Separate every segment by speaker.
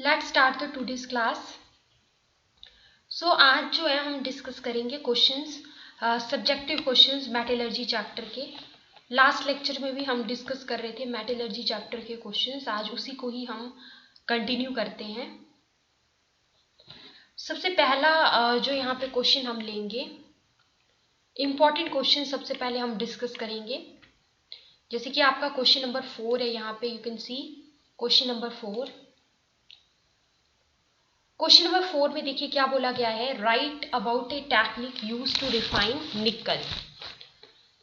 Speaker 1: Let's start the today's class. So आज जो है हम डिस्कस करेंगे questions, subjective questions metallurgy chapter के। लास्ट लेक्चर में भी हम डिस्कस कर रहे थे मेटलर्जी चैप्टर के क्वेश्चंस, आज उसी को ही हम कंटिन्यू करते हैं। सबसे पहला जो यहाँ पे क्वेश्चन हम लेंगे, इम्पॉर्टेंट क्वेश्चन सबसे पहले हम डिस्कस करेंगे। जैसे कि आपका क्वेश्चन नंबर 4 है, यहाँ पे you can see question number 4। Question number 4 में देखिए क्या बोला गया है, write about a technique use to refine nickel.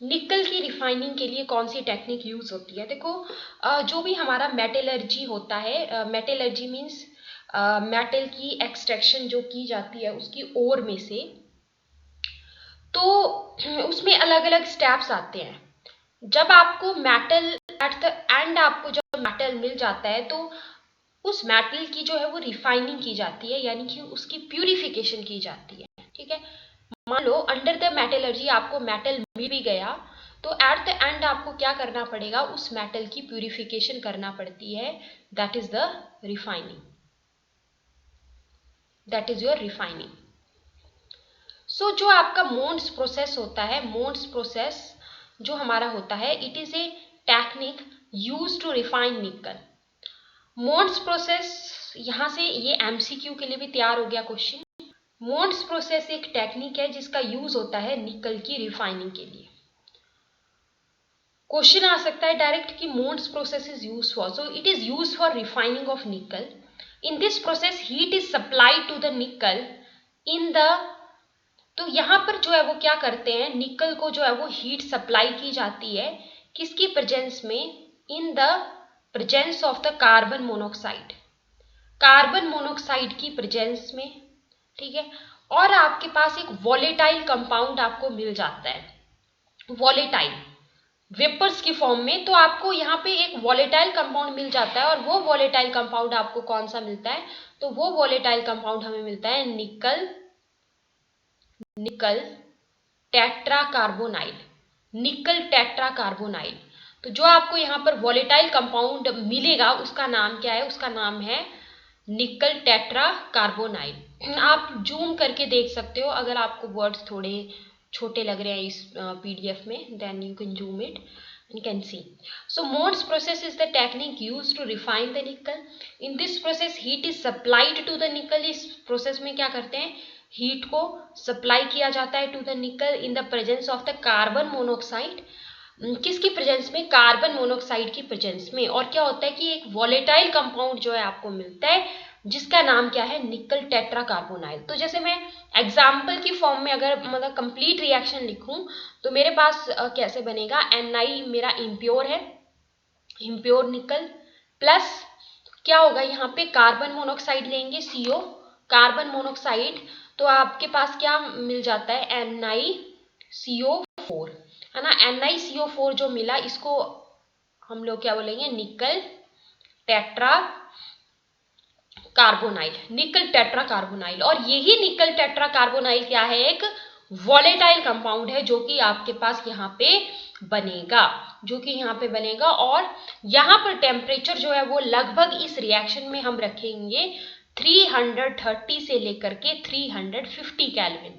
Speaker 1: Nickel की रिफाइनिंग के लिए कौन सी टेक्निक यूज होती है। देखो जो भी हमारा मेटलर्जी होता है, मेटलर्जी मीन्स मेटल की एक्सट्रैक्शन जो की जाती है उसकी ओर में से, तो उसमें अलग अलग स्टेप्स आते हैं। जब आपको मेटल एट द एंड आपको जब मेटल मिल जाता है तो उस मेटल की जो है वो रिफाइनिंग की जाती है, यानी कि उसकी प्यूरिफिकेशन की जाती है। ठीक है, मान लो अंडर द मेटलर्जी आपको मेटल मिल भी गया तो एट द एंड आपको क्या करना पड़ेगा, उस मेटल की प्यूरिफिकेशन करना पड़ती है। That is the refining, that is your refining. So जो आपका मोन्स प्रोसेस होता है, मोन्स प्रोसेस जो हमारा होता है, it is a technique use to refine nickel. Mond's process, यहाँ से ये एमसीक्यू के लिए भी तैयार हो गया क्वेश्चन। मोन्स प्रोसेस एक टेक्निक है जिसका यूज होता है निकल की रिफाइनिंग के लिए। क्वेश्चन आ सकता है डायरेक्ट कि Mond's process is use for, so it is use for refining of nickel. In this process heat is supplied to the nickel in the, तो यहाँ पर जो है वो क्या करते हैं, निकल को जो है वो हीट सप्लाई की जाती है किसकी प्रेजेंस में, इन the presence of the carbon monoxide, carbon monoxide की प्रेजेंस में। ठीक है, और आपके पास एक वॉलेटाइल कंपाउंड आपको मिल जाता है, वॉलेटाइल वेपर्स की फॉर्म में। तो आपको यहाँ पे एक वॉलेटाइल कंपाउंड मिल जाता है, और वो वॉलेटाइल कंपाउंड आपको कौन सा मिलता है, तो वो वॉलेटाइल कंपाउंड हमें मिलता है निकल, निकल टेट्राकार्बोनाइल, निकल टेट्राकार्बोनाइल। तो जो आपको यहाँ पर वॉलेटाइल कंपाउंड मिलेगा उसका नाम क्या है, उसका नाम है निकल टेट्राकार्बोनाइल। आप जूम करके देख सकते हो, अगर आपको वर्ड्स थोड़े छोटे लग रहे हैं इस पीडीएफ में, then you can zoom it and can see. So Mond's process is the technique used to refine the nickel. In this process heat is supplied to the nickel. इस प्रोसेस में क्या करते हैं, हीट को supply किया जाता है to the nickel in the presence of the carbon monoxide. किसकी प्रेजेंस में, कार्बन मोनोऑक्साइड की प्रेजेंस में। और क्या होता है कि एक वॉलेटाइल कंपाउंड जो है आपको मिलता है जिसका नाम क्या है, निकल टेट्राकार्बोनाइल। तो जैसे मैं एग्जाम्पल की फॉर्म में अगर मतलब कंप्लीट रिएक्शन लिखूं तो मेरे पास कैसे बनेगा, Na मेरा इम्प्योर है, इम्प्योर निकल, प्लस क्या होगा यहाँ पे, कार्बन मोनोऑक्साइड लेंगे CO, कार्बन मोनोऑक्साइड, तो आपके पास क्या मिल जाता है, NiCO4, है ना। NiCO4 जो मिला इसको हम लोग क्या बोलेंगे, निकल टेट्रा कार्बोनाइल, निकल टेट्राकार्बोनाइल। और यही निकल टेट्राकार्बोनाइल क्या है, एक वॉलेटाइल कंपाउंड है जो कि आपके पास यहाँ पे बनेगा, जो कि यहाँ पे बनेगा। और यहाँ पर टेम्परेचर जो है वो लगभग इस रिएक्शन में हम रखेंगे 330 से लेकर के 350 केल्विन,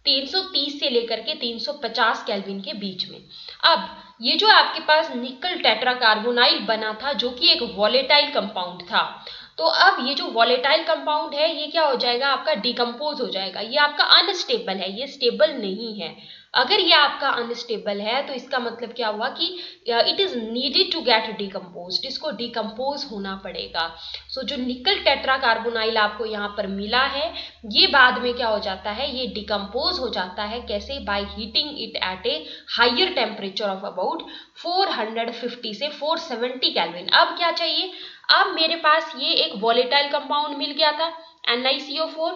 Speaker 1: 330 से लेकर के 350 केल्विन के बीच में। अब ये जो आपके पास निकल टेट्राकार्बोनाइल बना था जो कि एक वॉलेटाइल कंपाउंड था, तो अब ये जो वॉलेटाइल कंपाउंड है ये क्या हो जाएगा, आपका डिकम्पोज हो जाएगा। ये आपका अनस्टेबल है, ये स्टेबल नहीं है। अगर ये आपका अनस्टेबल है तो इसका मतलब क्या हुआ कि it is needed to get decomposed, इसको डिकम्पोज होना पड़ेगा। सो जो निकल टेट्राकार्बोनाइल आपको यहाँ पर मिला है ये बाद में क्या हो जाता है, ये डिकम्पोज हो जाता है। कैसे, by heating it at a higher temperature of about 450 से 470 केल्विन। अब क्या चाहिए, अब मेरे पास ये एक वॉलेटाइल कंपाउंड मिल गया था NiCO4,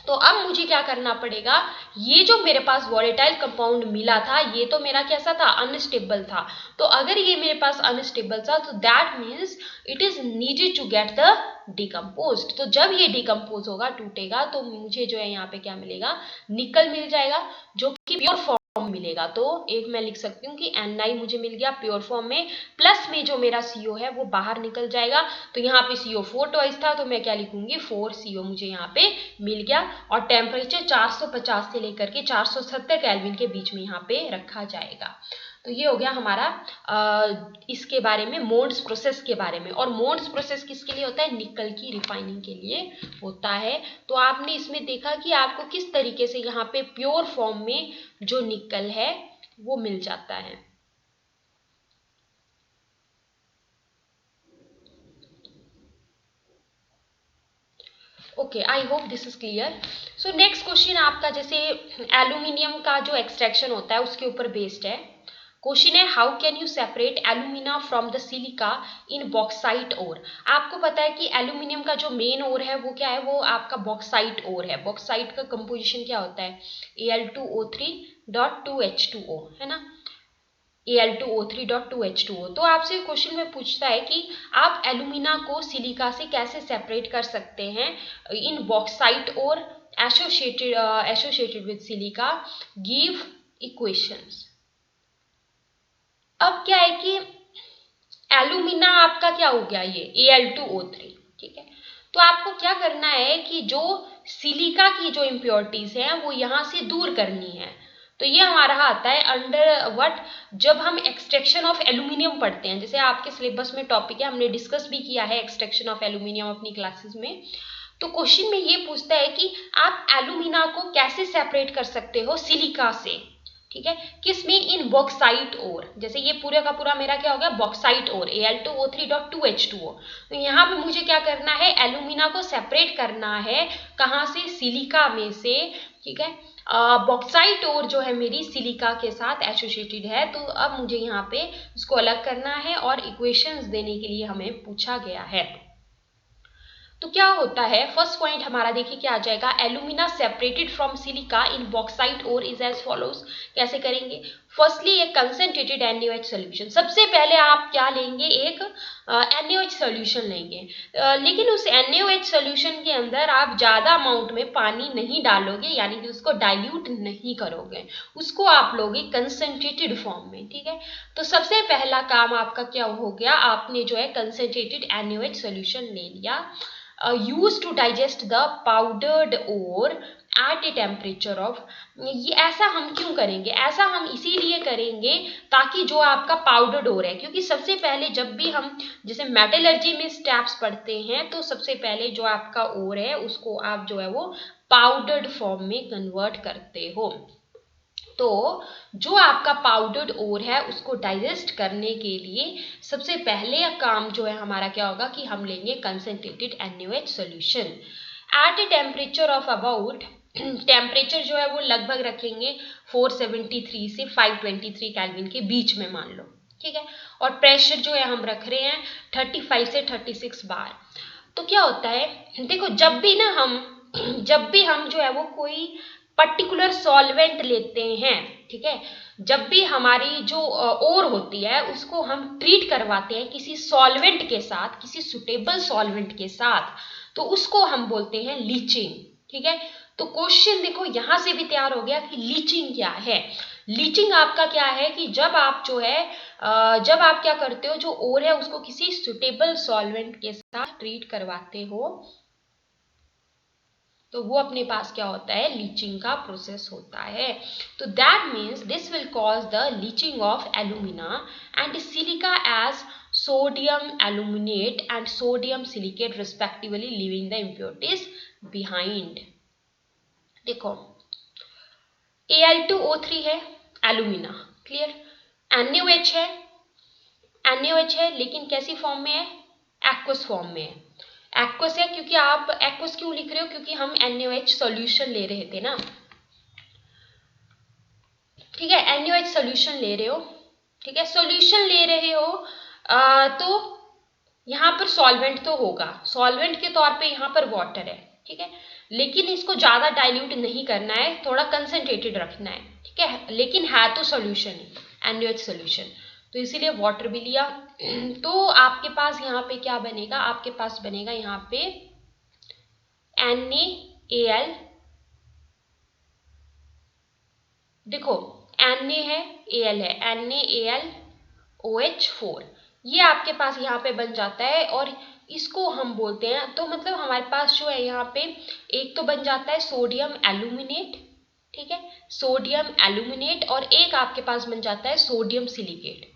Speaker 1: तो अब मुझे क्या करना पड़ेगा, ये जो मेरे पास वॉलेटाइल कंपाउंड मिला था ये तो मेरा कैसा था, अनस्टेबल था। तो अगर ये मेरे पास अनस्टेबल था तो that means it is needed to get the decomposed. तो जब ये डिकम्पोज होगा, टूटेगा, तो मुझे जो है यहाँ पे क्या मिलेगा, निकल मिल जाएगा जो कि प्योर फॉर्म मिलेगा। तो एक मैं लिख सकती हूँ कि Ni मुझे मिल गया प्योर फॉर्म में, प्लस में जो मेरा CO है वो बाहर निकल जाएगा। तो यहाँ पे CO4 ट्वाइस था, तो मैं क्या लिखूंगी 4CO मुझे यहाँ पे मिल गया। और टेम्परेचर 450 से लेकर के 470 केल्विन के बीच में यहाँ पे रखा जाएगा। तो ये हो गया हमारा इसके बारे में, मोन्ड्स प्रोसेस के बारे में। और मोन्ड्स प्रोसेस किसके लिए होता है? निकल की रिफाइनिंग के लिए होता है। तो आपने इसमें देखा कि आपको किस तरीके से यहाँ पे प्योर फॉर्म में जो निकल है वो मिल जाता है। Okay, I hope this is clear. So next question आपका, जैसे एल्यूमिनियम का जो एक्सट्रैक्शन होता है उसके ऊपर बेस्ड है। क्वेश्चन है, how can you separate alumina from the silica in bauxite ore. आपको पता है कि एल्यूमिनियम का जो मेन ओर है वो क्या है? वो आपका बॉक्साइट ओर है। बॉक्साइट का कंपोजिशन क्या होता है? Al2O3.2H2O, है ना, Al2O3.2H2O। तो आपसे क्वेश्चन में पूछता है कि आप एल्यूमिना को सिलिका से कैसे सेपरेट कर सकते हैं इन बॉक्साइट और associated with silica, give equations. अब क्या है कि एल्यूमिना आपका क्या हो गया, ये Al2O3, ठीक है। तो आपको क्या करना है कि जो सिलिका की जो इम्प्योरिटीज हैं वो यहाँ से दूर करनी है। तो ये हमारा आता है अंडर व्हाट, जब हम एक्सट्रैक्शन ऑफ एल्यूमिनियम पढ़ते हैं। जैसे आपके सिलेबस में टॉपिक है, हमने डिस्कस भी किया है एक्सट्रैक्शन ऑफ एल्यूमिनियम अपनी क्लासेस में। तो क्वेश्चन में ये पूछता है कि आप एल्यूमिना को कैसे सेपरेट कर सकते हो सिलिका से, ठीक है, किसमें? In bauxite ore. जैसे ये पूरे का पूरा मेरा क्या हो गया? Bauxite ore, Al2O3.2H2O। तो यहाँ पे मुझे क्या करना है? एल्यूमिना को सेपरेट करना है, कहाँ से? सिलिका में से, ठीक है। बॉक्साइट ओर जो है मेरी सिलिका के साथ एसोसिएटेड है। तो अब मुझे यहाँ पे इसको अलग करना है और इक्वेशंस देने के लिए हमें पूछा गया है। तो क्या होता है, फर्स्ट पॉइंट हमारा देखिए क्या आ जाएगा, alumina separated from silica in bauxite ore is as follows. कैसे करेंगे? फर्स्टली एक कंसंट्रेटेड NaOH सोल्यूशन। सबसे पहले आप क्या लेंगे? एक NaOH सोल्यूशन लेंगे। लेकिन उस NaOH सोल्यूशन के अंदर आप ज़्यादा अमाउंट में पानी नहीं डालोगे, यानी कि उसको डाइल्यूट नहीं करोगे, उसको आप लोगे कंसंट्रेटेड फॉर्म में, ठीक है। तो सबसे पहला काम आपका क्या हो गया? आपने जो है कंसंट्रेटेड NaOH सोल्यूशन ले लिया, used to digest the powdered ore at a temperature of, ये ऐसा हम क्यों करेंगे? ऐसा हम इसीलिए करेंगे ताकि जो आपका पाउडर्ड ओर है, क्योंकि सबसे पहले जब भी हम जैसे मेटलर्जी में स्टेप्स पढ़ते हैं तो सबसे पहले जो आपका ओर है उसको आप जो है वो पाउडर्ड फॉर्म में कन्वर्ट करते हो। तो जो आपका पाउडर्ड ओर है उसको डाइजेस्ट करने के लिए सबसे पहले काम जो है हमारा क्या होगा कि हम लेंगे concentrated NaOH solution at a temperature of about, temperature जो है वो लगभग रखेंगे 473 से 523 केल्विन के बीच में मान लो, ठीक है। और प्रेशर जो है हम रख रहे हैं 35 से 36 बार। तो क्या होता है, देखो जब भी हम जो है वो कोई पर्टिकुलर सॉल्वेंट लेते हैं, ठीक है, जब भी हमारी जो ओर होती है उसको हम ट्रीट करवाते हैं किसी सॉल्वेंट के साथ, किसी सुटेबल सॉल्वेंट के साथ, तो उसको हम बोलते हैं लीचिंग, ठीक है। तो क्वेश्चन देखो यहां से भी तैयार हो गया कि लीचिंग क्या है। लीचिंग आपका क्या है कि जब आप जो है जब आप क्या करते हो, जो ओर है उसको किसी सुटेबल सॉल्वेंट के साथ ट्रीट करवाते हो तो वो अपने पास क्या होता है? लीचिंग का प्रोसेस होता है। तो that means this will cause the leaching of alumina and silica as sodium aluminate and sodium silicate respectively, leaving the impurities behind. देखो Al2O3 है, एल्यूमिना, क्लियर। NaOH है, लेकिन कैसी फॉर्म में है? एक्वस फॉर्म में है। एक्वस है क्योंकि आप एक्वस क्यों लिख रहे हो? क्योंकि हम NaOH सॉल्यूशन ले रहे थे ना, ठीक है, NaOH सॉल्यूशन ले रहे हो, ठीक है, सॉल्यूशन ले रहे हो तो यहाँ पर सॉल्वेंट तो होगा, सॉल्वेंट के तौर पे यहाँ पर वाटर है, ठीक है, लेकिन इसको ज्यादा डाइल्यूट नहीं करना है, थोड़ा कंसंट्रेटेड रखना है, ठीक है, लेकिन है तो सॉल्यूशन है NaOH सॉल्यूशन, तो इसीलिए वाटर भी लिया। तो आपके पास यहाँ पे क्या बनेगा? आपके पास बनेगा यहाँ पे NaAl, देखो Na है, Al है, NaAlOH4, ये आपके पास यहाँ पे बन जाता है और इसको हम बोलते हैं, तो मतलब हमारे पास जो है यहाँ पे एक तो बन जाता है सोडियम एल्यूमिनेट, ठीक है, सोडियम एल्यूमिनेट, और एक आपके पास बन जाता है सोडियम सिलिकेट।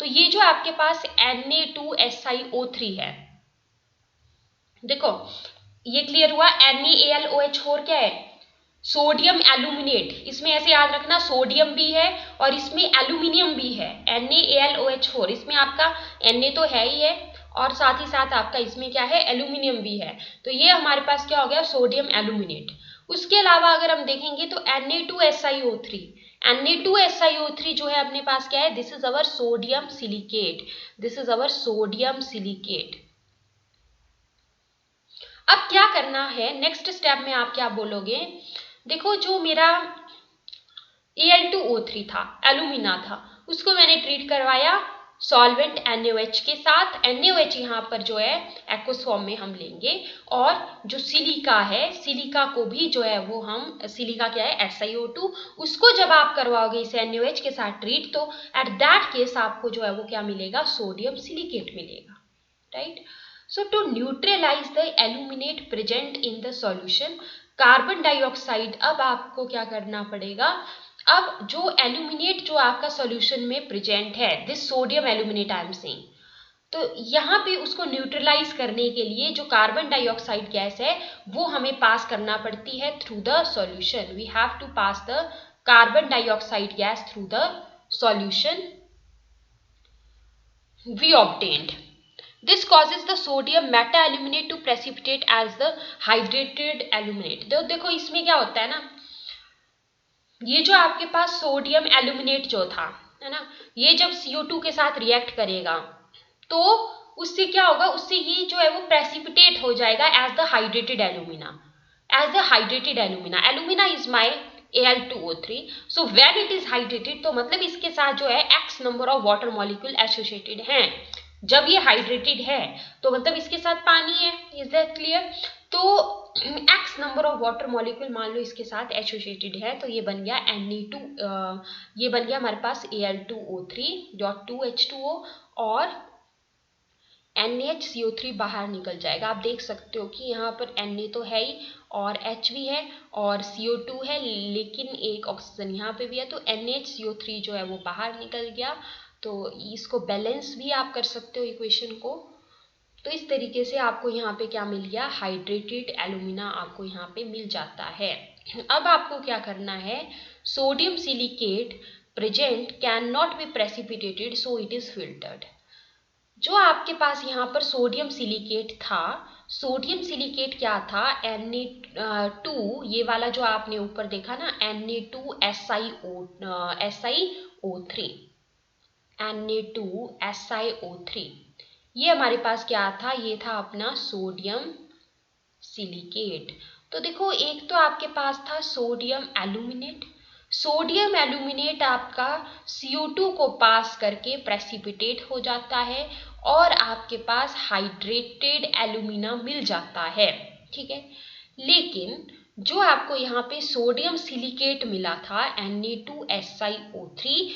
Speaker 1: तो ये जो आपके पास Na2SiO3 है, देखो ये क्लियर हुआ। NaAlOH4 क्या है, सोडियम एल्यूमिनेट, इसमें ऐसे याद रखना सोडियम भी है और इसमें एल्यूमिनियम भी है, NaAlOH4, इसमें आपका Na तो है ही है और साथ ही साथ आपका इसमें क्या है, एल्यूमिनियम भी है। तो ये हमारे पास क्या हो गया, सोडियम एल्यूमिनेट। उसके अलावा अगर हम देखेंगे तो Na2SiO3, Na2SiO3 जो है अपने पास क्या है, this is our sodium silicate, this is our sodium silicate. अब क्या करना है, नेक्स्ट स्टेप में आप क्या बोलोगे, देखो जो मेरा Al2O3 था, एलुमिना था, उसको मैंने ट्रीट करवाया सॉल्वेंट NaOH के साथ। NaOH यहाँ पर जो है एक्वस फॉर्म में हम लेंगे, और जो सिलिका है, सिलिका को भी जो है वो हम, सिलिका क्या है, SiO2, उसको जब आप करवाओगे इस NaOH के साथ ट्रीट, तो एट दैट केस आपको जो है वो क्या मिलेगा, सोडियम सिलिकेट मिलेगा, right. So to neutralize the aluminate present in the solution, carbon dioxide, अब आपको क्या करना पड़ेगा, अब जो एल्यूमिनेट जो आपका सॉल्यूशन में प्रेजेंट है, this sodium aluminate I am saying, तो यहाँ पे उसको न्यूट्रलाइज करने के लिए जो कार्बन डाइऑक्साइड गैस है वो हमें पास करना पड़ती है through the solution. We have to pass the carbon dioxide gas through the solution we obtained. This causes the sodium meta aluminate to precipitate as the hydrated aluminate। तो देखो इसमें क्या होता है ना, ये जो आपके पास सोडियम एल्यूमिनेट जो था, है ना, ये जब CO2 के साथ रिएक्ट करेगा तो उससे क्या होगा, उससे ये जो है वो प्रेसिपिटेट हो जाएगा as the hydrated alumina, as the hydrated alumina. Alumina is my Al2O3, so when it is hydrated, तो मतलब इसके साथ जो है X number of water molecule associated हैं। जब ये हाइड्रेटेड है तो मतलब इसके साथ पानी है, इज दैट क्लियर। तो X number of water molecule मान लो इसके साथ एसोसिएटेड है, तो ये बन गया Na2, ये बन गया हमारे पास Al2O3.2H2O, और NaHCO3 बाहर निकल जाएगा। आप देख सकते हो कि यहाँ पर Na तो है ही और H भी है और CO2 है, लेकिन एक ऑक्सीजन यहाँ पे भी है, तो NaHCO3 जो है वो बाहर निकल गया। तो इसको बैलेंस भी आप कर सकते हो इक्वेशन को। तो इस तरीके से आपको यहाँ पे क्या मिल गया, हाइड्रेटेड एल्यूमिना आपको यहाँ पे मिल जाता है। अब आपको क्या करना है, sodium silicate present can not be precipitated, so it is filtered. जो आपके पास यहाँ पर सोडियम सिलिकेट था, सोडियम सिलिकेट क्या था, Na2, ये वाला जो आपने ऊपर देखा ना, Na2SiO3, Na2SiO3, ये हमारे पास क्या था, ये था अपना सोडियम सिलिकेट। तो देखो एक तो आपके पास था सोडियम एल्यूमिनेट, सोडियम एल्यूमिनेट आपका CO2 को पास करके प्रेसिपिटेट हो जाता है और आपके पास हाइड्रेटेड एल्यूमिना मिल जाता है, ठीक है। लेकिन जो आपको यहाँ पे सोडियम सिलिकेट मिला था Na2SiO3,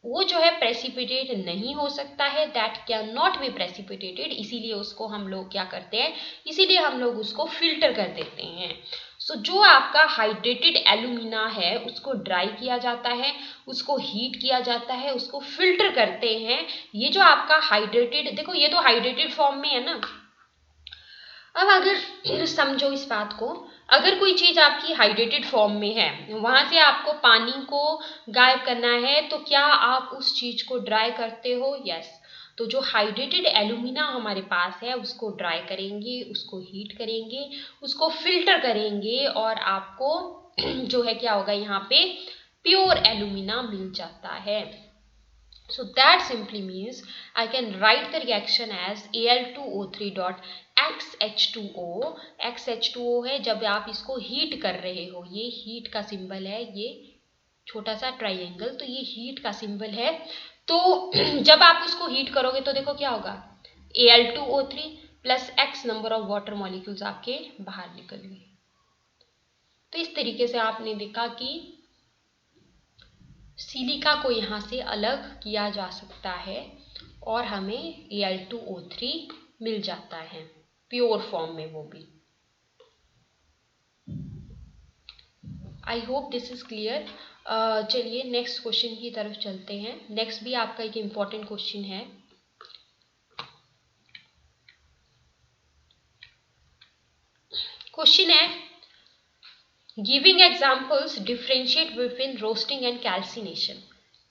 Speaker 1: वो जो है प्रेसिपिटेट नहीं हो सकता है, that can not be precipitated, इसीलिए उसको हम लोग क्या करते हैं, इसीलिए हम लोग उसको फिल्टर कर देते हैं। सो जो आपका हाइड्रेटेड एल्यूमिना है उसको ड्राई किया जाता है, उसको हीट किया जाता है, उसको फिल्टर करते हैं। ये जो आपका हाइड्रेटेड, देखो ये तो हाइड्रेटेड फॉर्म में है ना। अब अगर समझो इस बात को, अगर कोई चीज आपकी हाइड्रेटेड फॉर्म में है, वहां से आपको पानी को गायब करना है, तो क्या आप उस चीज को ड्राई करते हो? यस। तो जो हाइड्रेटेड एल्यूमिना हमारे पास है उसको ड्राई करेंगे, उसको हीट करेंगे, उसको फिल्टर करेंगे और आपको जो है क्या होगा, यहाँ पे प्योर एल्यूमिना मिल जाता है। So that simply means I can write the reaction as Al2O3.XH2O। XH2O है, जब आप इसको हीट कर रहे हो, ये हीट का सिंबल है, ये छोटा सा ट्राइंगल, तो ये हीट का सिंबल है। तो जब आप उसको हीट करोगे तो देखो क्या होगा, Al2O3 plus X number of water molecules आपके बाहर निकल गए। तो इस तरीके से आपने देखा कि सिलिका को यहाँ से अलग किया जा सकता है और हमें Al2O3 मिल जाता है प्योर फॉर्म में, वो भी। I hope this is clear. चलिए नेक्स्ट क्वेश्चन की तरफ चलते हैं। नेक्स्ट भी आपका एक इम्पॉर्टेंट क्वेश्चन है। क्वेश्चन है, giving examples differentiate between roasting and calcination.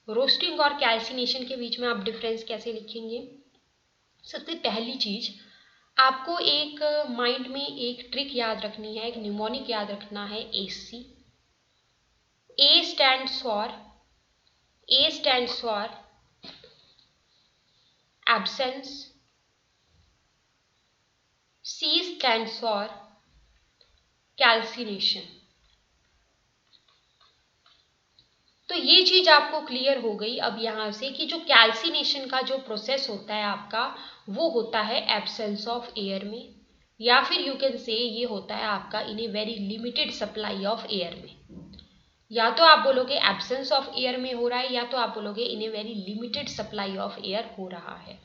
Speaker 1: Roasting और कैल्सिनेशन के बीच में आप डिफरेंस कैसे लिखेंगे? सबसे पहली चीज, आपको एक माइंड में एक ट्रिक याद रखनी है, एक न्यूमोनिक याद रखना है, AC। A stands for absence, C stands for calcination। तो ये चीज आपको क्लियर हो गई अब यहाँ से कि जो कैल्सिनेशन का जो प्रोसेस होता है आपका, वो होता है एब्सेंस ऑफ एयर में, या फिर यू कैन से ये होता है आपका in a very limited supply of air में। या तो आप बोलोगे एब्सेंस ऑफ एयर में हो रहा है, या तो आप बोलोगे in a very limited supply of air हो रहा है।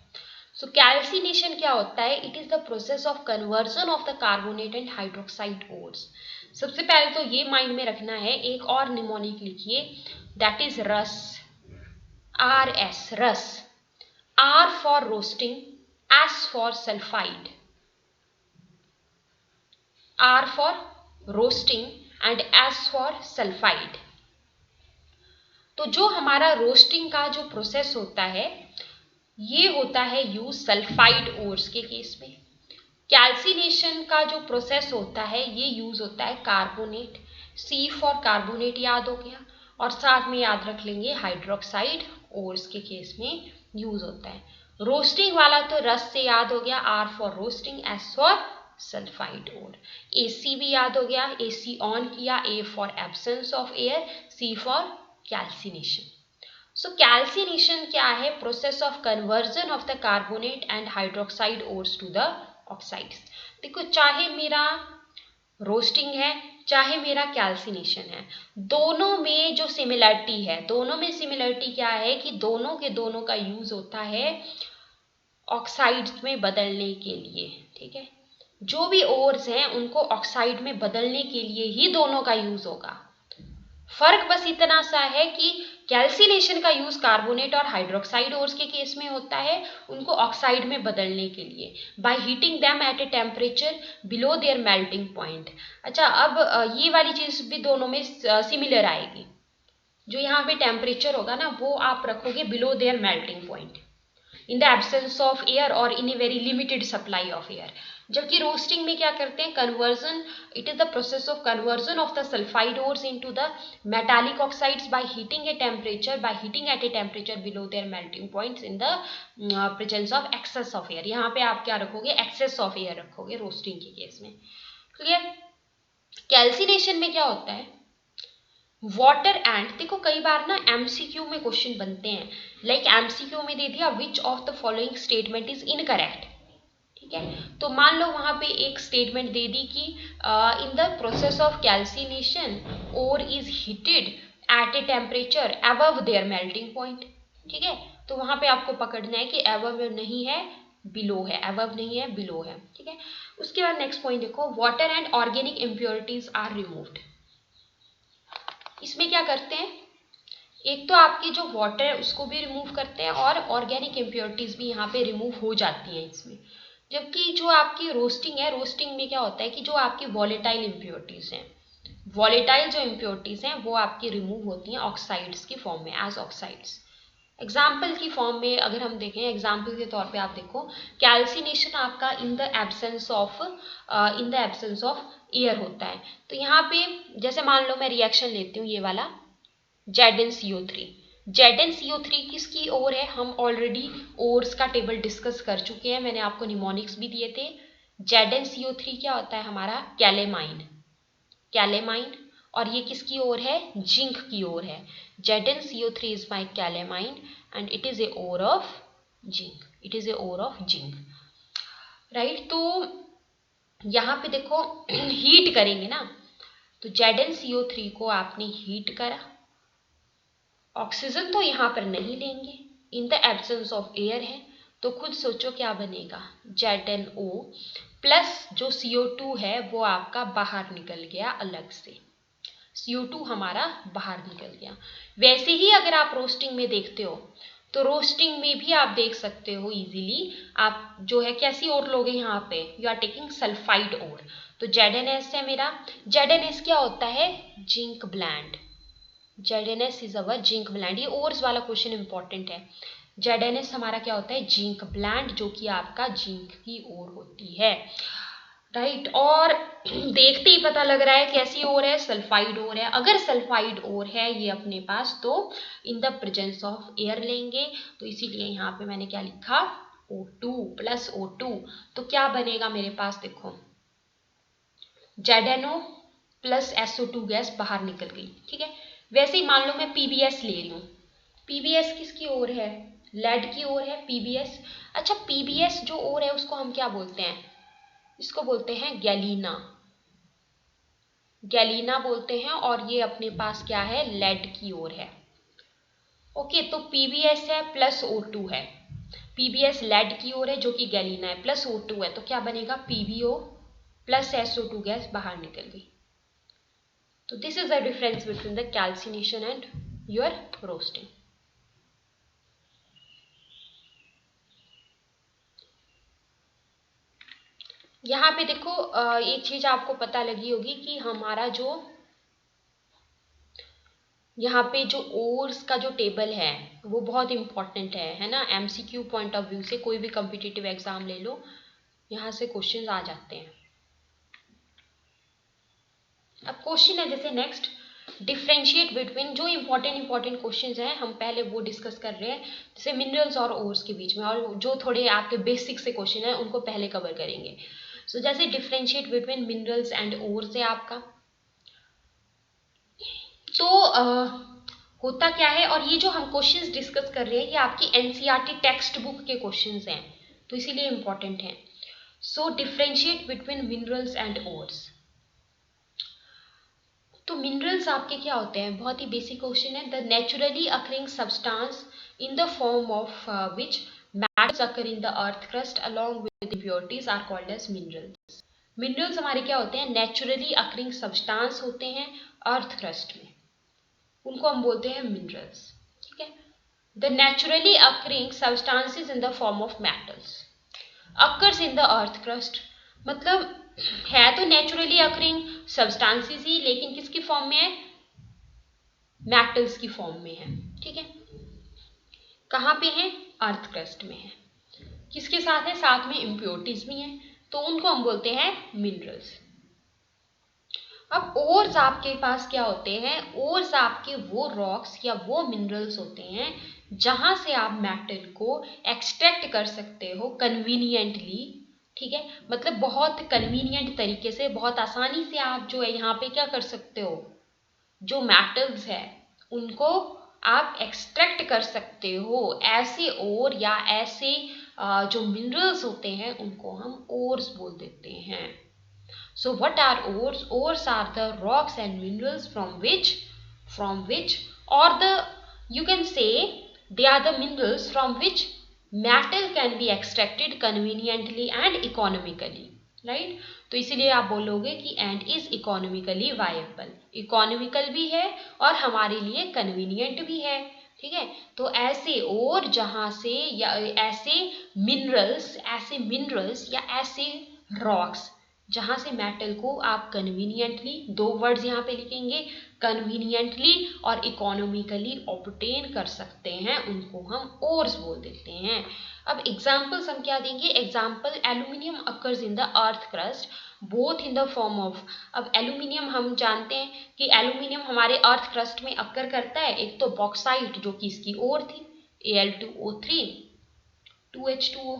Speaker 1: सो कैल्सिनेशन क्या होता है? It is the process of conversion of the carbonate and hydroxide ores. सबसे पहले तो ये माइंड में रखना है, एक और निमोनिक लिखिए, दैट इज रस, RS, रस। R for roasting, S for sulphide. R for roasting and S for sulphide. तो जो हमारा रोस्टिंग का जो प्रोसेस होता है, ये होता है यूज सल्फाइड ओर्स के केस में। कैल्सिनेशन का जो प्रोसेस होता है, ये यूज होता है कार्बोनेट, C फॉर कार्बोनेट याद हो गया, और साथ में याद रख लेंगे हाइड्रोक्साइड ओर्स के केस में यूज होता है। रोस्टिंग वाला तो रस से याद हो गया, R for roasting, S for sulphide ore. AC भी याद हो गया, AC ऑन किया, A for absence of air, C for calcination. So calcination क्या है? Process of conversion of the carbonate and hydroxide ores to the oxides. देखो, चाहे मेरा रोस्टिंग है, चाहे मेरा कैल्सिनेशन है, दोनों में जो सिमिलरिटी है, दोनों में सिमिलरिटी क्या है कि दोनों के दोनों का यूज होता है ऑक्साइड्स में बदलने के लिए। ठीक है, जो भी ओर्स हैं उनको ऑक्साइड में बदलने के लिए ही दोनों का यूज होगा। फर्क बस इतना सा है कि कैल्सिनेशन का यूज कार्बोनेट और हाइड्रोक्साइड ओर्स के केस में होता है, उनको ऑक्साइड में बदलने के लिए, by heating them at a temperature below their melting point. अच्छा, अब ये वाली चीज भी दोनों में सिमिलर आएगी। जो यहाँ पे टेम्परेचर होगा ना, वो आप रखोगे below their melting point, in the absence of air और in a very limited supply of air. जबकि रोस्टिंग में क्या करते हैं? Conversion, it is the process of conversion of the sulphide ores into the metallic oxides by heating at a temperature below their melting points in the presence of excess of air. यहाँ पे आप क्या रखोगे? Excess of air रखोगे roasting के case में। Clear? Calcination में क्या होता है? वाटर एंड, देखो कई बार ना MCQ में क्वेश्चन बनते हैं, लाइक MCQ में दे दिया which of the following statement is incorrect. ठीक है, तो मान लो वहां पे एक स्टेटमेंट दे दी कि in the process of calcination ore is heated at a temperature above their melting point. ठीक है, तो वहां पे आपको पकड़ना है कि अबव नहीं है, बिलो है, अबव नहीं है, बिलो है। ठीक है, उसके बाद नेक्स्ट पॉइंट देखो, water and organic impurities are removed. इसमें क्या करते हैं? एक तो आपकी जो वाटर है उसको भी रिमूव करते हैं, और ऑर्गेनिक इम्प्योरिटीज भी यहाँ पे रिमूव हो जाती हैं इसमें। जबकि जो आपकी रोस्टिंग है, रोस्टिंग में क्या होता है कि जो आपकी वॉलेटाइल इम्प्योरिटीज हैं, वॉलेटाइल जो इम्प्योरिटीज हैं वो आपकी रिमूव होती हैं ऑक्साइड्स की फॉर्म में, एज ऑक्साइड्स। एग्जाम्पल की फॉर्म में अगर हम देखें, एग्जाम्पल के तौर पे आप देखो, कैल्सिनेशन आपका इन द एब्सेंस ऑफ एयर होता है। तो यहाँ पे जैसे मान लो मैं रिएक्शन लेती हूँ, ये वाला ZnCO3। ZnCO3 किसकी ओर है? हम ऑलरेडी ओर्स का टेबल डिस्कस कर चुके हैं, मैंने आपको निमोनिक्स भी दिए थे। ZnCO3 क्या होता है? हमारा कैलेमाइन। और ये किसकी ओर है? जिंक की ओर है। ZnCO3 is my calamine and it is a ore of zinc. Right, तो यहाँ पे देखो हीट करेंगे ना, तो ZnCO3 को आपने हीट करा, ऑक्सीजन तो यहाँ पर नहीं लेंगे, इन द एब्सेंस ऑफ एयर है, तो खुद सोचो क्या बनेगा, ZnO प्लस जो CO2 है वो आपका बाहर निकल गया अलग से, CO2 हमारा बाहर निकल गया। वैसे ही अगर आप रोस्टिंग में देखते हो तो रोस्टिंग में भी आप देख सकते हो इजीली, आप जो है कैसी ओर लोगे, यहाँ पे you are taking sulphide ore, तो ZnS है मेरा। ZnS क्या होता है, zinc blende, ZnS is our zinc blende, ये ओर्स वाला क्वेश्चन इंपॉर्टेंट है। ZnS हमारा क्या होता है, जिंक ब्लैंड, जो कि आपका जिंक की ओर होती है, राइट। और देखते ही पता लग रहा है कैसी ओर है, सल्फाइड ओर है। अगर सल्फाइड ओर है ये अपने पास, तो इन द प्रेजेंस ऑफ एयर लेंगे, तो इसीलिए यहाँ पे मैंने क्या लिखा, O2 प्लस O2, तो क्या बनेगा मेरे पास, देखो ZnO प्लस SO2 गैस बाहर निकल गई, ठीक है। वैसे ही मान लो मैं PbS ले रही हूँ, PbS किसकी ओर है, लेड की ओर है PbS। अच्छा, PbS जो ओर है उसको हम क्या बोलते हैं, इसको बोलते हैं गैलीना, गैलीना बोलते हैं, और ये अपने पास क्या है, लेड की ओर है। ओके, तो PbS है प्लस O2 है, PbS लेड की ओर है जो कि गैलीना है, प्लस O2 है, तो क्या बनेगा, PbO प्लस SO2 गैस बाहर निकल गई। तो this is the difference between the calcination and your roasting. यहाँ पे देखो एक चीज आपको पता लगी होगी कि हमारा जो यहाँ पे जो ओर्स का जो टेबल है वो बहुत इंपॉर्टेंट है ना, MCQ पॉइंट ऑफ व्यू से, कोई भी कॉम्पिटिटिव एग्जाम ले लो, यहाँ से क्वेश्चंस आ जाते हैं। अब क्वेश्चन है जैसे नेक्स्ट, डिफ्रेंशिएट बिटवीन, जो इंपॉर्टेंट क्वेश्चंस हैं हम पहले वो डिस्कस कर रहे हैं, जैसे मिनरल्स और ओर्स के बीच में, और जो थोड़े आपके बेसिक से क्वेश्चन है उनको पहले कवर करेंगे। सो जैसे differentiate between minerals and ores है आपका, तो होता क्या है, और ये जो हम क्वेश्चंस डिस्कस कर रहे हैं ये आपकी NCERT टेक्स्ट बुक के क्वेश्चंस हैं, तो इसीलिए इंपॉर्टेंट है। So differentiate between minerals and ores, तो मिनरल्स आपके क्या होते हैं, बहुत ही बेसिक क्वेश्चन है, the naturally occurring substance in the form of which metals occur in the earth crust along with impurities are called as minerals। Minerals हमारे क्या होते हैं, नेचुरली अकरिंग सब्सटेंस होते हैं अर्थ क्रस्ट में, उनको हम बोलते हैं मिनरल्स, ठीक है। The naturally occurring substances in the form of metals occurs in the earth crust, मतलब है तो नेचुरली अकरिंग सब्सटेंसेस ही, लेकिन किसकी फॉर्म में है, मेटल्स की फॉर्म में है, ठीक है। कहाँ पे है, अर्थ क्रस्ट में है, किसके साथ है, साथ में इम्प्योरिटीज भी हैं, तो उनको हम बोलते हैं मिनरल्स। अब ओर्स आपके पास क्या होते हैं, ओर्स आपके वो रॉक्स या वो मिनरल्स होते हैं जहां से आप मेटल को एक्सट्रैक्ट कर सकते हो कन्वीनियंटली, ठीक है, मतलब बहुत कन्वीनियंट तरीके से, बहुत आसानी से आप जो है यहाँ पे क्या कर सकते हो, जो मेटल्स है उनको आप एक्सट्रैक्ट कर सकते हो। ऐसे ओर या ऐसे जो मिनरल्स होते हैं उनको हम ओर्स बोल देते हैं। So what are ores? Ores are the rocks and minerals from which, or you can say they are the minerals from which metal can be extracted conveniently and economically, right? तो इसीलिए आप बोलोगे कि and is economically viable, economical भी है और हमारे लिए कन्वीनियंट भी है, ठीक है। तो ऐसे और जहां से या ऐसे मिनरल्स या ऐसे रॉक्स जहां से मेटल को आप कन्वीनियंटली, दो वर्ड्स यहाँ पे लिखेंगे, कन्वीनियंटली और इकोनॉमिकली ऑब्टेन कर सकते हैं, उनको हम ओर्स बोल देते हैं। अब एग्जाम्पल्स हम क्या देंगे, example aluminium occurs in the earth crust both in the form of, अब एल्यूमिनियम हम जानते हैं कि एल्यूमिनियम हमारे अर्थ क्रस्ट में अकर करता है, एक तो बॉक्साइट जो कि इसकी ओर थी Al2O3 2H2O,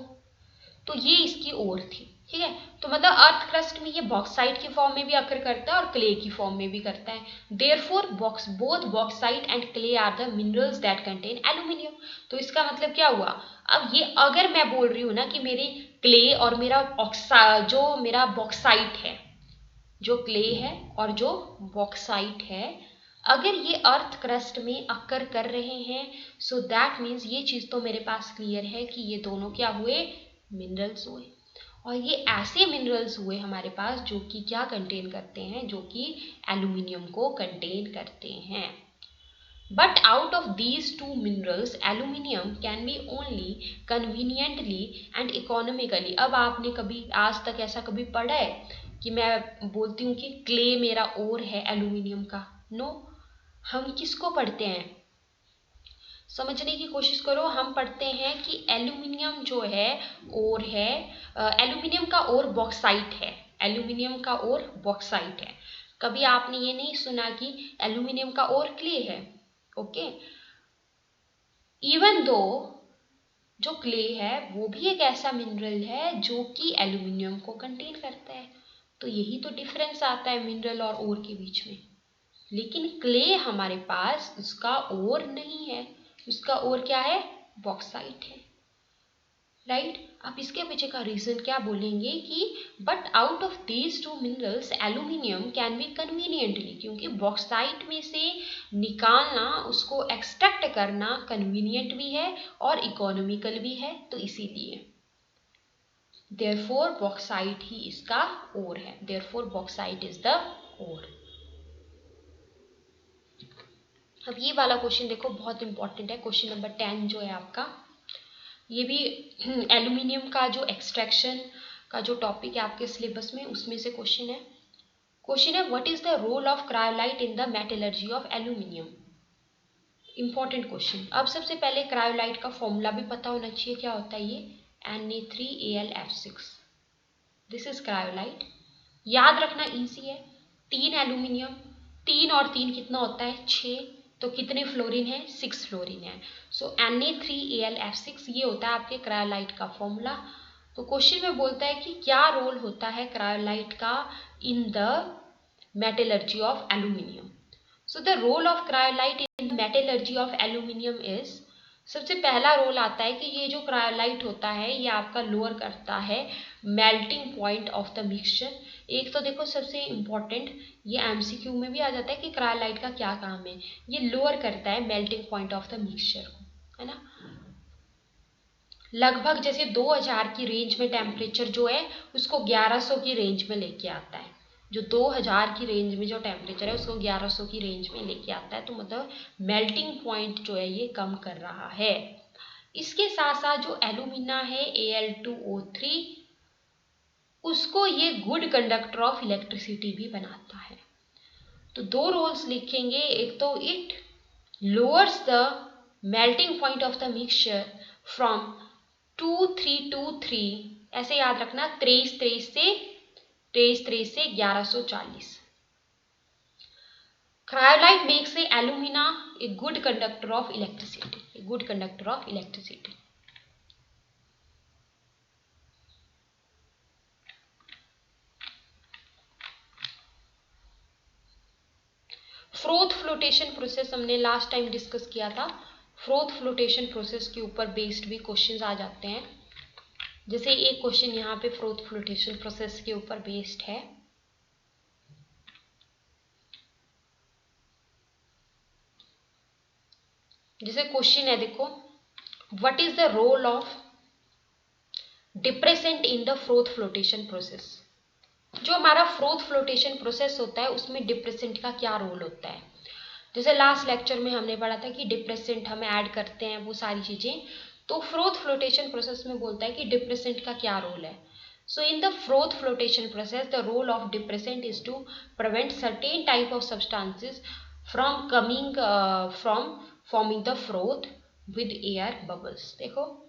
Speaker 1: तो ये इसकी ओर थी, ठीक है। तो मतलब अर्थ क्रस्ट में ये बॉक्साइट की फॉर्म में भी अकर करता है और क्ले की फॉर्म में भी करता है, therefore both bauxite and clay are the minerals that contain aluminium. तो इसका मतलब क्या हुआ, अब ये अगर मैं बोल रही हूँ ना कि मेरे क्ले और मेरा जो मेरा बॉक्साइट है, जो क्ले है और जो बॉक्साइट है, अगर ये अर्थ क्रस्ट में अकर कर रहे हैं, सो दैट मीन्स ये चीज तो मेरे पास क्लियर है कि ये दोनों क्या हुए, मिनरल्स हुए। और ये ऐसे मिनरल्स हुए हमारे पास जो कि क्या कंटेन करते हैं, जो कि एल्यूमिनियम को कंटेन करते हैं। But out of these two minerals, aluminium can be only conveniently and economically. अब आपने कभी आज तक ऐसा कभी पढ़ा है कि मैं बोलती हूँ कि क्ले मेरा ओर है एल्यूमिनियम का? नो। हम किसको पढ़ते हैं, समझने की कोशिश करो। हम पढ़ते हैं कि एल्यूमिनियम जो है ओर है, एल्यूमिनियम का ओर बॉक्साइट है, एल्यूमिनियम का ओर बॉक्साइट है। कभी आपने ये नहीं सुना कि एल्यूमिनियम का ओर क्ले है। ओके, इवन दो जो क्ले है वो भी एक ऐसा मिनरल है जो कि एल्यूमिनियम को कंटेन करता है। तो यही तो डिफरेंस आता है मिनरल और ओर के बीच में। लेकिन क्ले हमारे पास उसका ओर नहीं है, उसका ओर क्या है, बॉक्साइट है, राइट। आप इसके पीछे का रीजन क्या बोलेंगे कि but out of these two minerals aluminium can be conveniently, क्योंकि बॉक्साइट में से निकालना, उसको एक्सट्रैक्ट करना कन्वीनियंट भी है और इकोनॉमिकल भी है, तो इसीलिए देयरफॉर बॉक्साइट ही इसका ओर है, therefore bauxite is the ore. अब ये वाला क्वेश्चन देखो, बहुत इंपॉर्टेंट है, क्वेश्चन नंबर 10 जो है आपका, ये भी एल्यूमिनियम का जो एक्सट्रैक्शन का जो टॉपिक है आपके सिलेबस में, उसमें से क्वेश्चन है। क्वेश्चन है what is the role of cryolite in the metallurgy of aluminium. Important question. अब सबसे पहले क्रायोलाइट का फॉर्मूला भी पता होना चाहिए, क्या होता है ये, Na3Al(F6). This is cryolite. याद रखना इजी है, 3 एल्यूमिनियम, 3 और 3 कितना होता है, 6, तो कितने फ्लोरीन है, 6 फ्लोरीन है। सो Na3Al(F6) ये होता है आपके क्रायोलाइट का फॉर्मूला। तो क्वेश्चन में बोलता है कि क्या रोल होता है क्रायोलाइट का in the metallurgy of aluminium. So the role of cryolite in metallurgy of aluminium is, सबसे पहला रोल आता है कि ये जो क्रायोलाइट होता है ये आपका लोअर करता है melting point of the mixture. एक तो देखो सबसे इम्पॉर्टेंट, ये एमसीक्यू में भी आ जाता है कि क्रायोलाइट का क्या काम है, ये लोअर करता है melting point of the mixture को, है ना। लगभग जैसे 2000 की रेंज में टेम्परेचर जो है उसको 1100 की रेंज में लेके आता है, जो 2000 की रेंज में जो टेम्परेचर है उसको 1100 की रेंज में लेके आता है, तो मतलब मेल्टिंग पॉइंट जो है ये कम कर रहा है। इसके साथ साथ जो एल्यूमिना है Al2O3, उसको ये गुड कंडक्टर ऑफ इलेक्ट्रिसिटी भी बनाता है। तो 2 रोल्स लिखेंगे, एक तो it lowers the melting point of the mixture from 2323, ऐसे याद रखना, 2323 से 1140। Cryolite makes a alumina a good conductor of electricity, a good conductor of electricity. Froth flotation process हमने लास्ट टाइम डिस्कस किया था। फ्रोथ फ्लोटेशन प्रोसेस के ऊपर based भी क्वेश्चंस आ जाते हैं। जैसे एक क्वेश्चन यहाँ पे फ्रोथ फ्लोटेशन प्रोसेस के ऊपर बेस्ड है। जैसे क्वेश्चन है देखो, what is the role of depressant in the froth flotation process. जो हमारा फ्रोथ फ्लोटेशन प्रोसेस होता है उसमें डिप्रेसेंट का क्या रोल होता है। जैसे लास्ट लेक्चर में हमने पढ़ा था कि डिप्रेसेंट हम ऐड करते हैं, वो सारी चीजें। तो फ्रोथ फ्लोटेशन प्रोसेस में बोलता है कि डिप्रेसेंट का क्या रोल है। So in the froth flotation process the role of depressant is to prevent certain type of substances from coming from forming the froth with air bubbles. देखो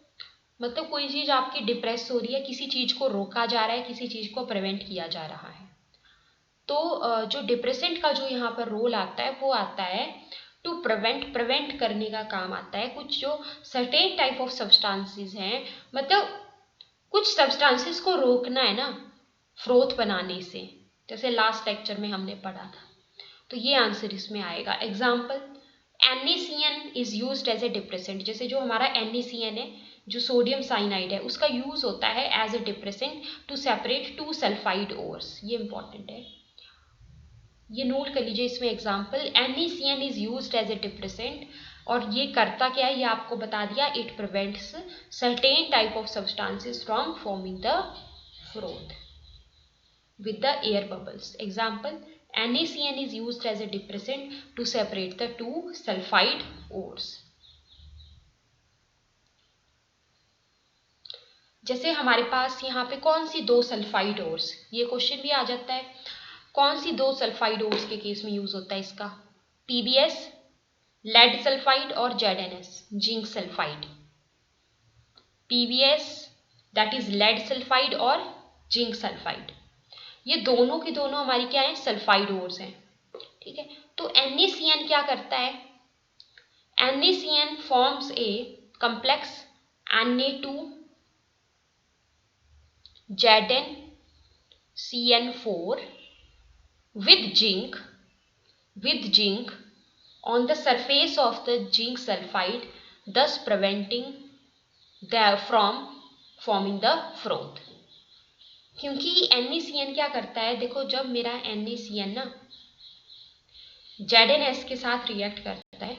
Speaker 1: मतलब कोई चीज आपकी डिप्रेस हो रही है, किसी चीज को रोका जा रहा है, किसी चीज को प्रिवेंट किया जा रहा है। तो जो डिप्रेसेंट का जो यहाँ पर रोल आता है वो आता है टू प्रिवेंट करने का काम आता है। कुछ जो सर्टेन टाइप ऑफ सब्सटेंसेस हैं, मतलब कुछ सब्सटेंसेस को रोकना है ना फ्रोथ बनाने से, जैसे लास्ट लेक्चर में हमने पढ़ा था। तो ये आंसर इसमें आएगा। Example, NaCN is used as a depressant. जैसे जो हमारा NaCN है, जो सोडियम साइनाइड है, उसका यूज होता है as a depressant to separate 2 sulphide ores. ये इंपॉर्टेंट है। ये नोट कर लीजिए इसमें example, NaCN is used as a depressant, और ये करता क्या है ये आपको बता दिया, it prevents certain type of substances from forming the froth with the air bubbles. Example, NaCN is used as a depressant to separate the two sulfide ores. जैसे हमारे पास यहाँ पे कौन सी दो सल्फाइड ओर्स, ये क्वेश्चन भी आ जाता है, कौन सी दो सल्फाइड ओर्स के केस में यूज होता है इसका, PbS लेड सल्फाइड और ZnS zinc sulphide. PbS that is lead sulphide और जिंक सल्फाइड, ये दोनों की दोनों हमारी क्या है, सल्फाइड ओर्स हैं, ठीक है। तो NaCN क्या करता है, NaCN forms a complex Na2ZnCN4 with zinc on the surface of the zinc sulfide, thus preventing from forming the froth। क्योंकि NaCN क्या करता है, देखो जब मेरा NaCN ना ZnS के साथ रिएक्ट करता है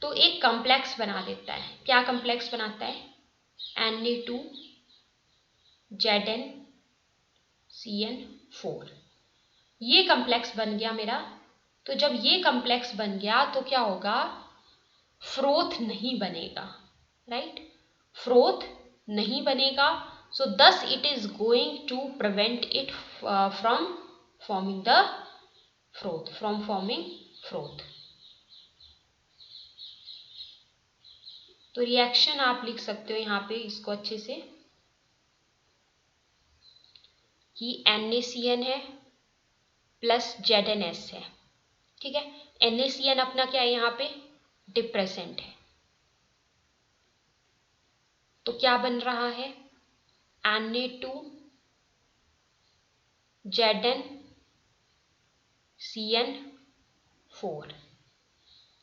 Speaker 1: तो एक कम्प्लेक्स बना देता है, क्या कम्प्लेक्स बनाता है, Na2ZnCN4, ये कम्प्लेक्स बन गया मेरा। तो जब ये कम्प्लेक्स बन गया तो क्या होगा, फ्रोथ नहीं बनेगा, राइट, फ्रोथ नहीं बनेगा। So thus it is going to prevent it from forming the froth, तो रिएक्शन आप लिख सकते हो यहाँ पे इसको अच्छे से कि NaCN है प्लस ZnS है, ठीक है। NaCN अपना क्या है यहाँ पे, डिप्रेसेंट है, तो क्या बन रहा है, Na2ZnCN4,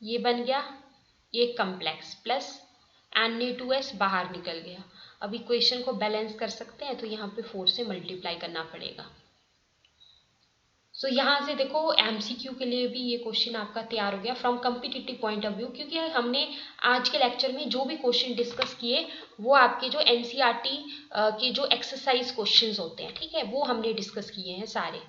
Speaker 1: ये बन गया एक कम्प्लेक्स प्लस Na2S बाहर निकल गया। अब इक्वेशन को बैलेंस कर सकते हैं तो यहाँ पे 4 से मल्टीप्लाई करना पड़ेगा। सो यहाँ से देखो MCQ के लिए भी ये क्वेश्चन आपका तैयार हो गया from competitive point of view, क्योंकि हमने आज के लेक्चर में जो भी क्वेश्चन डिस्कस किए वो आपके जो NCERT के जो एक्सरसाइज क्वेश्चंस होते हैं, ठीक है, वो हमने डिस्कस किए हैं सारे।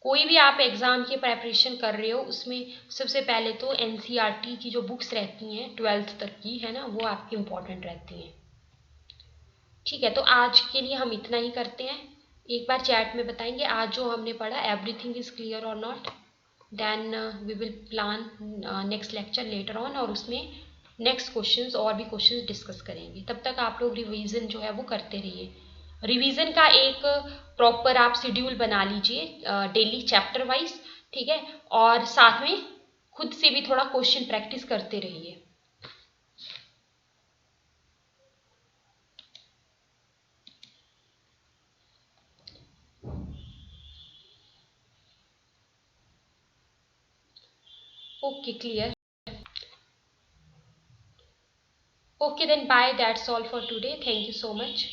Speaker 1: कोई भी आप एग्जाम की प्रेपरेशन कर रहे हो उसमें सबसे पहले तो NCERT की जो बुक्स रहती हैं 12th तक की है ना, वो आपकी इम्पोर्टेंट रहती हैं, ठीक है। तो आज के लिए हम इतना ही करते हैं, एक बार चैट में बताएंगे आज जो हमने पढ़ा एवरीथिंग इज क्लियर और not, then we will plan next lecture later on, और उसमें नेक्स्ट क्वेश्चंस और भी क्वेश्चंस डिस्कस करेंगे। तब तक आप लोग रिवीजन जो है वो करते रहिए, रिवीजन का एक प्रॉपर आप शेड्यूल बना लीजिए डेली चैप्टर वाइज, ठीक है, और साथ में खुद से भी थोड़ा क्वेश्चन प्रैक्टिस करते रहिए। Okay, clear. Okay, then bye. That's all for today. Thank you so much.